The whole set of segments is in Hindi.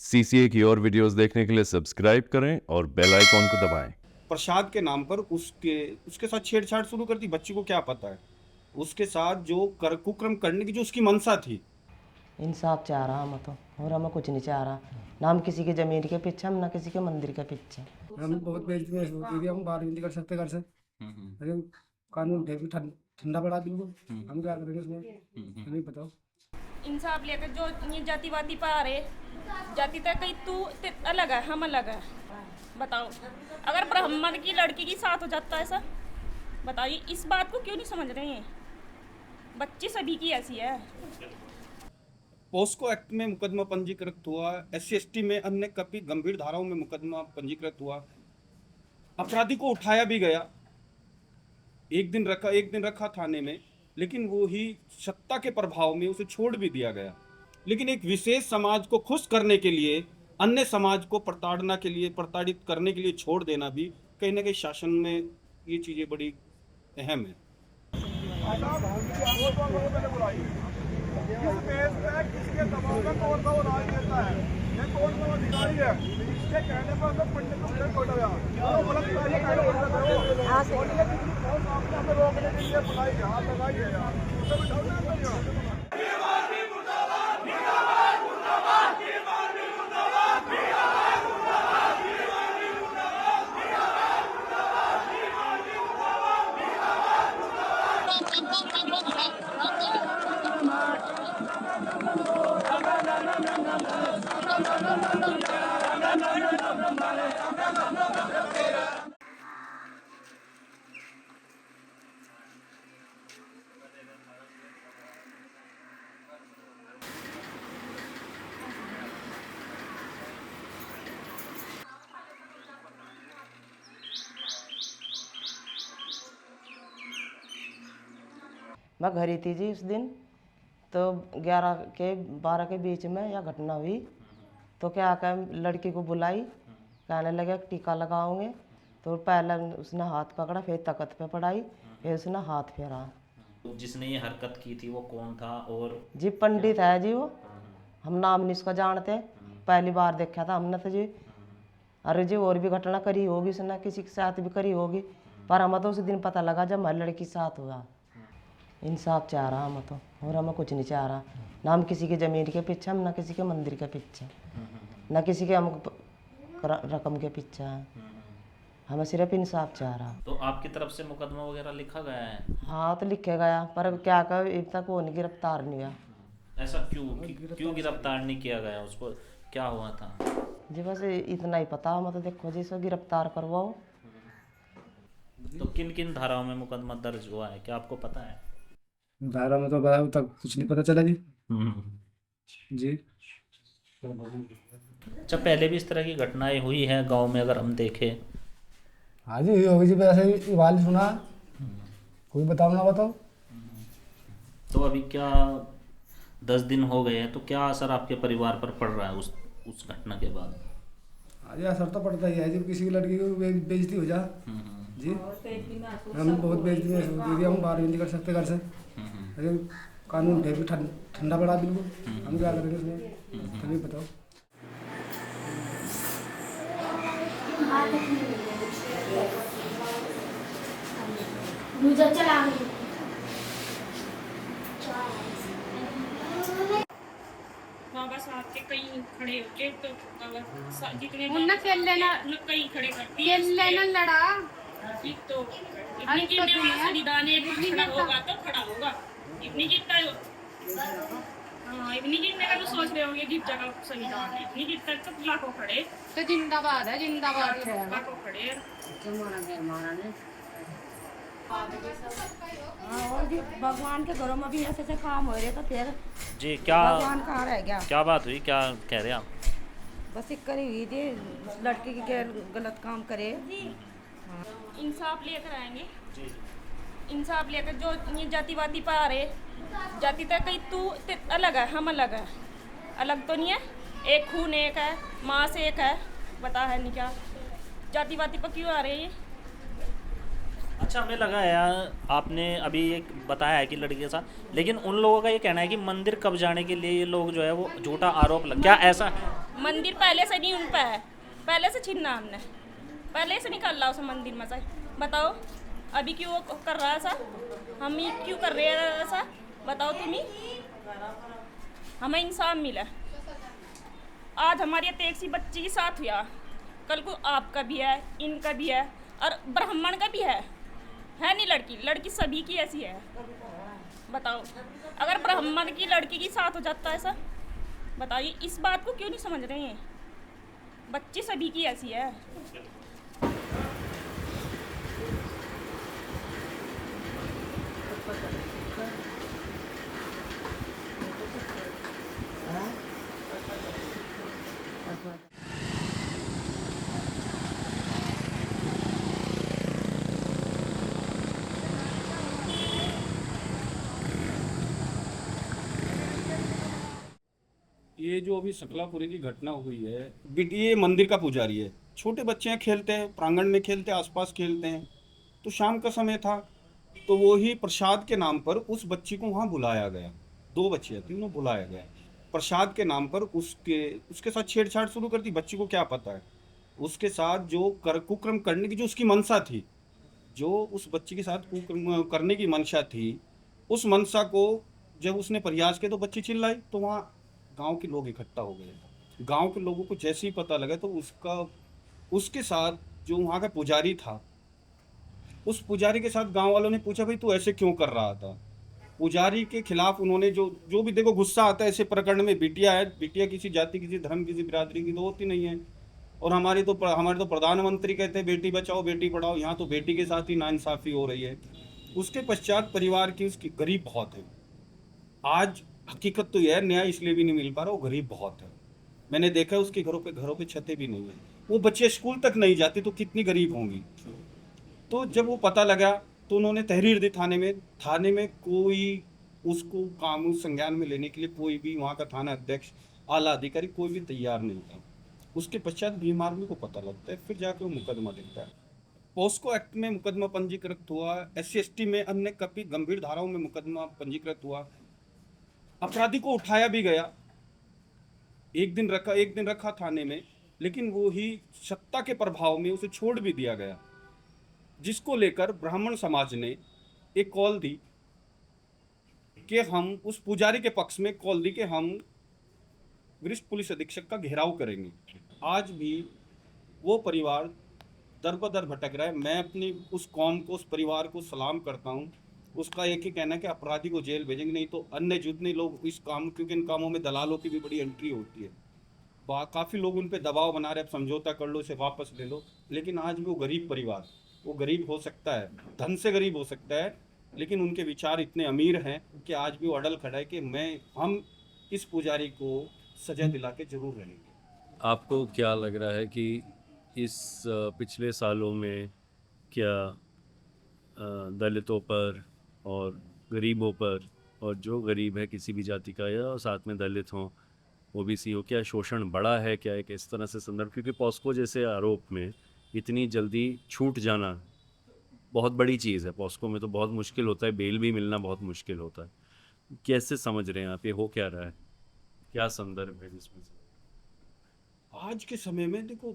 सीसीए की और वीडियोस देखने के लिए सब्सक्राइब करें और बेल आइकॉन को दबाएं। प्रसाद के नाम पर उसके साथ छेड़छाड़ शुरू कर दी। बच्ची को क्या पता है उसके साथ जो कुक्रम करने की जो उसकी मंशा थी। इंसाफ चाह रहा हम तो, और हमें कुछ नहीं चाह रहा। ना हम किसी के जमीन के पीछे, हम ना किसी के मंदिर के पीछे। हम बहुत बेइज्जती महसूस होती थी, हम बाहर भी नहीं कर सकते घर से। लेकिन कानून फिर भी ठंडा पड़ा बिल्कुल। हम क्या करेंगे इसमें, हमें बताओ। इंसाफ लेकर जो ये जातिवादी पर आ रहे, जाति तक कहीं तू अलग है, हम अलग है। बताओ, अगर ब्राह्मण की लड़की के साथ हो जाता है ऐसा, बताइए इस बात को क्यों नहीं समझ रहे हैं। बच्ची सभी की ऐसी है। पोस्को एक्ट में मुकदमा पंजीकृत हुआ, SC/ST में अन्य कभी गंभीर धाराओं में मुकदमा पंजीकृत हुआ। अपराधी को उठाया भी गया, एक दिन रखा थाने में, लेकिन वो ही सत्ता के प्रभाव में उसे छोड़ भी दिया गया। लेकिन एक विशेष समाज को खुश करने के लिए अन्य समाज को प्रताड़ित करने के लिए छोड़ देना भी कहीं ना कहीं शासन में ये चीजें बड़ी अहम है। किसके दबाव में कौन सा वो राज देता है, ये कौन सा अधिकारी है, इसके कहने पर तो पंडित को उठा गया। आपने हमें रोकने के लिए बुलाई है, हाथ लगाइए यार, उसे बिठाओ ना अंदर यार। मैं घर ही थी जी उस दिन, तो 11 के 12 के बीच में यह घटना हुई। तो क्या कह लड़की को बुलाई, कहने लगे टीका लगाओगे। तो पहले उसने हाथ पकड़ा, फिर तख्त पे पढ़ाई, फिर उसने हाथ फेरा। जिसने ये हरकत की थी वो कौन था? और जी पंडित है जी वो, हम नाम नहीं उसका जानते, पहली बार देखा था हमने तो जी। अरे जी और भी घटना करी होगी उसने, किसी के साथ भी करी होगी, पर हमें तो उस दिन पता लगा जब हमारी लड़की के साथ हुआ। इंसाफ चाह रहा हम तो, और हमें कुछ नहीं चाह रहा। ना हम किसी की ज़मीन के पीछे, हम ना किसी के मंदिर के पीछे, ना किसी के हम रकम के पीछे हैं। हमें सिर्फ इंसाफ चाह रहा। तो आपकी तरफ से मुकदमा वगैरह लिखा गया है? हाँ तो लिखे गया, पर क्या कर अभी तक वो नहीं गिरफ्तार नहीं हुआ। ऐसा क्यों गिरफ्तार नहीं किया गया? उसको क्या हुआ था? जी बस इतना ही पता हमें तो। देखो जी इसको गिरफ्तार करवाओ। तो किन किन धाराओं में मुकदमा दर्ज हुआ है, क्या आपको पता है? दायरा में तो अभी तक कुछ नहीं पता चला जी। जी अच्छा, पहले भी इस तरह की घटनाएं हुई हैं गांव में अगर हम देखें? हाँ जी हुई होगी जी, वैसे ही वाल सुना। कोई बताओ ना बताओ। तो अभी क्या 10 दिन हो गए हैं, तो क्या असर आपके परिवार पर पड़ रहा है उस घटना के बाद? हाँ जी असर तो पड़ता ही है जी, किसी की लड़की को बेइज्जती हो जा जी। हम बहुत बेइज्जती महसूस होती थी, हम बाहर भी नहीं कर सकते घर से। लेकिन कानून फिर भी ठंडा पड़ा बिल्कुल। हम क्या करेंगे इसमें, हमें बताओ। हाँ बस आपके कहीं खड़े होके तो जितने उन्ना खेल लेना, कहीं खड़े करती खेल लेना लड़ा। ठीक तो इतनी की निदाने खड़ा होगा तो खड़ा होगा। इतनी कितना हाँ इतनी कितने का तो सोच रहे होंगे कि जगह संविधान है, इतनी कितना तो लाखों खड़े, तो जिंदाबाद है, जिंदाबाद ही रहेगा। लाखों खड़े। और भी भगवान के घरों में भी ऐसे ऐसे काम हो रहे, तो फिर जी क्या भगवान कहाँ रह गया। क्या बात हुई, क्या कह रहे हैं आप? बस एक करी हुई थी, लड़की के गलत काम करे। इंसाफ लेकर आएंगे, इंसाफ लेकर जो ये जातिवादी पर आ रहे, जाति तक कहीं तू अलग है, हम अलग है। अलग तो नहीं है, एक खून एक है, माँ से एक है, बता है नहीं क्या जातिवादी पर क्यों आ रहे हैं? अच्छा, हमें लगा यार आपने अभी एक बताया है कि लड़की के साथ, लेकिन उन लोगों का ये कहना है कि मंदिर कब जाने के लिए ये लोग जो है वो झूठा आरोप लग, क्या ऐसा है? मंदिर पहले से नहीं उन पे है, पहले से छीना हमने, पहले से निकाल उस मंदिर में से। बताओ अभी क्यों वो कर रहा है ऐसा, हम ही क्यों कर रहे हैं ऐसा, बताओ तुम ही। हमें इंसाफ मिला। आज हमारी एक सी बच्ची के साथ हुआ, कल को आपका भी है, इनका भी है, और ब्राह्मण का भी है नहीं। लड़की सभी की ऐसी है। बताओ अगर ब्राह्मण की लड़की के साथ हो जाता है ऐसा, बताइए इस बात को क्यों नहीं समझ रहे हैं। बच्ची सभी की ऐसी है। ये जो अभी सकलापुरी की घटना हुई है, ये मंदिर का पुजारी है। छोटे बच्चे हैं, खेलते हैं प्रांगण में, खेलते हैं आसपास खेलते हैं। तो शाम का समय था, तो वो ही प्रसाद के नाम पर उस बच्ची को वहाँ बुलाया गया। 2 बच्चियाँ थी, उन्हें बुलाया गया प्रसाद के नाम पर। उसके साथ छेड़छाड़ शुरू कर दी। बच्ची को क्या पता है उसके साथ जो कुकर्म करने की जो उसकी मंशा थी, जो उस बच्ची के साथ कुकर्म करने की मंशा थी, उस मंशा को जब उसने प्रयास किया तो बच्ची चिल्लाई। तो वहाँ गांव के लोग इकट्ठा हो गए। गांव के लोगों को जैसे ही पता लगा तो उसके साथ जो वहाँ का पुजारी था, उस पुजारी के साथ गांव वालों ने पूछा भाई तू ऐसे क्यों कर रहा था। पुजारी के खिलाफ उन्होंने जो भी, देखो गुस्सा आता है ऐसे प्रकरण में। बिटिया है, बिटिया किसी जाति, किसी धर्म, किसी बिरादरी की तो होती नहीं है। और हमारे तो प्रधानमंत्री कहते हैं बेटी बचाओ बेटी पढ़ाओ, यहाँ तो बेटी के साथ ही नाइंसाफ़ी हो रही है। उसके पश्चात परिवार की उसकी गरीब बहुत है। आज हकीकत तो यह है, न्याय इसलिए भी नहीं मिल पा रहा, वो गरीब बहुत है। मैंने देखा है उसके घरों पे छतें भी नहीं है। वो बच्चे स्कूल तक नहीं जाते तो कितनी गरीब होंगी। तो जब वो पता लगा तो उन्होंने तहरीर दी थाने में। थाने में कोई उसको कानून संज्ञान में लेने के लिए कोई भी वहाँ का थाना अध्यक्ष, आला अधिकारी कोई भी तैयार नहीं था। उसके पश्चात भीम आर्मी को पता लगता है, फिर जाकर वो मुकदमा देता है। पोस्को एक्ट में मुकदमा पंजीकृत हुआ, SC/ST में अन्य कभी गंभीर धाराओं में मुकदमा पंजीकृत हुआ। अपराधी को उठाया भी गया, एक दिन रखा थाने में, लेकिन वो ही सत्ता के प्रभाव में उसे छोड़ भी दिया गया। जिसको लेकर ब्राह्मण समाज ने एक कॉल दी कि हम उस पुजारी के पक्ष में कॉल दी कि हम वरिष्ठ पुलिस अधीक्षक का घेराव करेंगे। आज भी वो परिवार दर बदर भटक रहा है। मैं अपनी उस कौम को, उस परिवार को सलाम करता हूँ। उसका एक ही कहना है कि अपराधी को जेल भेजेंगे, नहीं तो अन्य जितने लोग इस काम, क्योंकि इन कामों में दलालों की भी बड़ी एंट्री होती है। काफ़ी लोग उन पे दबाव बना रहे हैं, समझौता कर लो, इसे वापस ले लो। लेकिन आज भी वो गरीब परिवार, वो गरीब हो सकता है, धन से गरीब हो सकता है, लेकिन उनके विचार इतने अमीर हैं कि आज भी वो अड़ल खड़ा है कि हम इस पुजारी को सजा दिला के जरूर रहेंगे। आपको क्या लग रहा है कि इस पिछले सालों में क्या दलितों पर और गरीबों पर, और जो गरीब है किसी भी जाति का या साथ में दलित हों, OBC हो, क्या शोषण बढ़ा है? क्या एक इस तरह से संदर्भ, क्योंकि पॉस्को जैसे आरोप में इतनी जल्दी छूट जाना बहुत बड़ी चीज़ है। पॉस्को में तो बहुत मुश्किल होता है, बेल भी मिलना बहुत मुश्किल होता है। कैसे समझ रहे हैं आप, ये हो क्या रहा है, क्या संदर्भ है जिसमें से? आज के समय में देखो,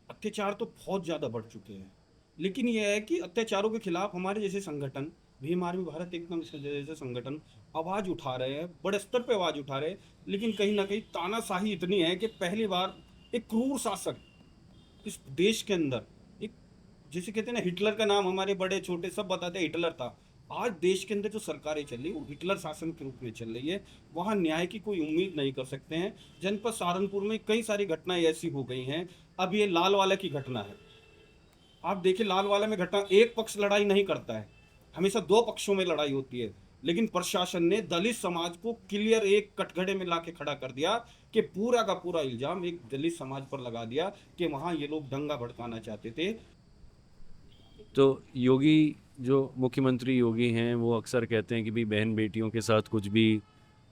अत्याचार तो बहुत ज़्यादा बढ़ चुके हैं, लेकिन यह है कि अत्याचारों के खिलाफ हमारे जैसे संगठन, भीम आर्मी भारत एकदम जैसे संगठन आवाज़ उठा रहे हैं, बड़े स्तर पे आवाज़ उठा रहे हैं। लेकिन कहीं ना कहीं तानाशाही इतनी है कि पहली बार एक क्रूर शासक इस देश के अंदर, एक जैसे कहते हैं ना, हिटलर का नाम हमारे बड़े छोटे सब बताते हैं हिटलर था। आज देश के अंदर जो सरकारें चल रही है वो हिटलर शासन के रूप में चल रही है। वहाँ न्याय की कोई उम्मीद नहीं कर सकते हैं। जनपद सहारनपुर में कई सारी घटनाएं ऐसी हो गई हैं। अब ये लालवाला की घटना है, आप देखिए लालवाला में घटना, एक पक्ष लड़ाई नहीं करता है, हमेशा 2 पक्षों में लड़ाई होती है। लेकिन प्रशासन ने दलित समाज को क्लियर एक कटघरे में लाके खड़ा कर दिया कि पूरा का पूरा इल्जाम एक दलित समाज पर लगा दिया कि वहाँ ये लोग दंगा भड़काना चाहते थे। तो योगी, जो मुख्यमंत्री योगी हैं, वो अक्सर कहते हैं कि भाई बहन बेटियों के साथ कुछ भी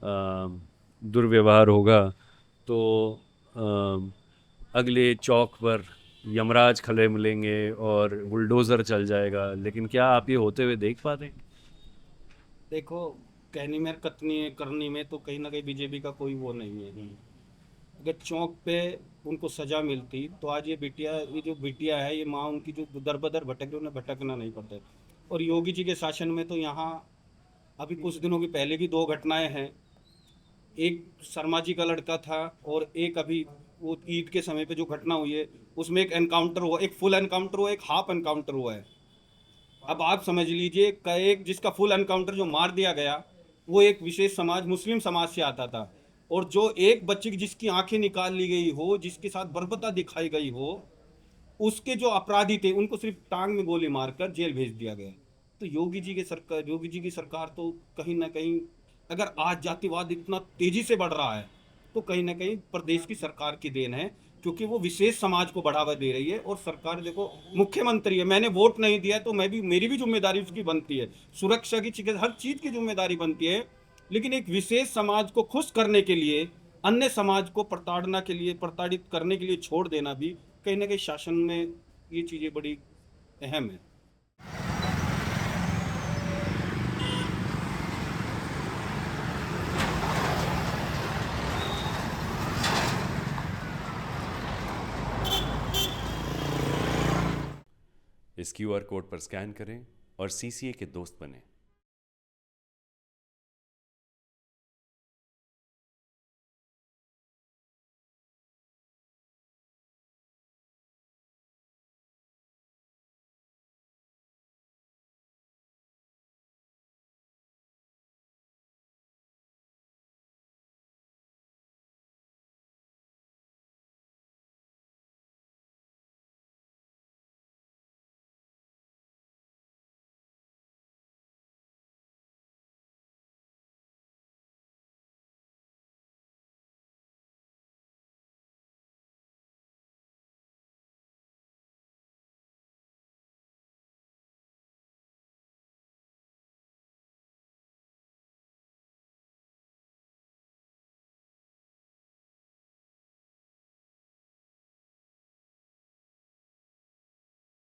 दुर्व्यवहार होगा तो अगले चौक पर यमराज खड़े मिलेंगे और बुलडोज़र चल जाएगा। लेकिन क्या आप ये होते हुए देख पा रहे हैं? देखो, कहनी में कतनी करनी में तो कहीं ना कहीं बीजेपी का कोई वो नहीं है। अगर चौक पे उनको सज़ा मिलती तो आज ये जो बिटिया है, ये माँ उनकी जो दर बदर भटक रही, उन्हें भटकना नहीं पड़ता। और योगी जी के शासन में तो यहाँ अभी कुछ दिनों की पहले की 2 घटनाएं हैं। एक शर्मा जी का लड़का था और एक अभी वो ईद के समय पे जो घटना हुई है उसमें एक एनकाउंटर हुआ, एक फुल एनकाउंटर हुआ, एक हाफ एनकाउंटर हुआ है। अब आप समझ लीजिए का एक जिसका फुल एनकाउंटर जो मार दिया गया वो एक विशेष समाज मुस्लिम समाज से आता था, और जो एक बच्चे की जिसकी आंखें निकाल ली गई हो, जिसके साथ बर्बरता दिखाई गई हो, उसके जो अपराधी थे उनको सिर्फ टांग में गोली मारकर जेल भेज दिया गया। तो योगी जी की सरकार तो कहीं ना कहीं, अगर आज जातिवाद इतना तेजी से बढ़ रहा है तो कहीं ना कहीं प्रदेश की सरकार की देन है, क्योंकि वो विशेष समाज को बढ़ावा दे रही है। और सरकार देखो, मुख्यमंत्री है, मैंने वोट नहीं दिया तो मेरी भी जिम्मेदारी उसकी बनती है, सुरक्षा की, चिकित्सा, हर चीज़ की जिम्मेदारी बनती है। लेकिन एक विशेष समाज को खुश करने के लिए अन्य समाज को प्रताड़ित करने के लिए छोड़ देना भी कहीं ना कहीं शासन में ये चीज़ें बड़ी अहम है। इस QR कोड पर स्कैन करें और CCA के दोस्त बनें।